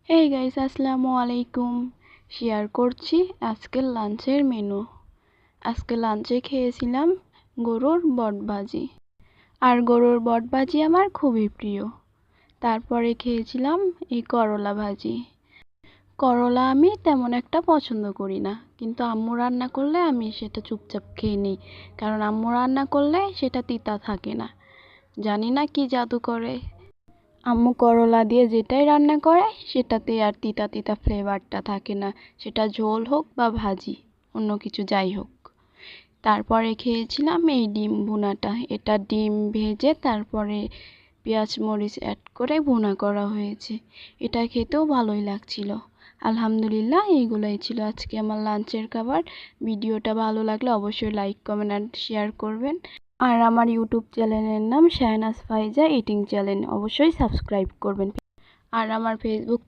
Hey guys, আসসালামু আলাইকুম। Share করছি আজকের লাঞ্চের মেনু। আজকে লাঞ্চে খেয়েছিলাম গরুর বটভাজি। আর গরুর বটভাজি আমার খুবই প্রিয়। তারপরে খেয়েছিলাম এই করলা ভাজি। করলা আমি তেমন একটা পছন্দ করি না, কিন্তু আম্মু রান্না করলে আমি সেটা চুপচাপ খেয়ে নিই, কারণ আম্মু রান্না করলে সেটা তিতা থাকে না। জানি না কি জাদু করে, আম্মু করলা দিয়ে যেটাই রান্না করে সেটাতে আর তিতা তিতা ফ্লেভারটা থাকে না, সেটা ঝোল হোক বা ভাজি, অন্য কিছু যাই হোক। তারপরে খেয়েছিলাম এই ডিম ভুনাটা। এটা ডিম ভেজে তারপরে পেঁয়াজ মরিচ অ্যাড করে ভুনা করা হয়েছে। এটা খেতেও ভালোই লাগছিল। আলহামদুলিল্লাহ, এইগুলোই ছিল আজকে আমার লাঞ্চের খাবার। ভিডিওটা ভালো লাগলে অবশ্যই লাইক কমেন্ট আর শেয়ার করবেন। আর আমার ইউটিউব চ্যানেলের নাম শাহনাজ ফাইজা ইটিং চ্যানেল, অবশ্যই সাবস্ক্রাইব করবেন। আর আমার ফেসবুক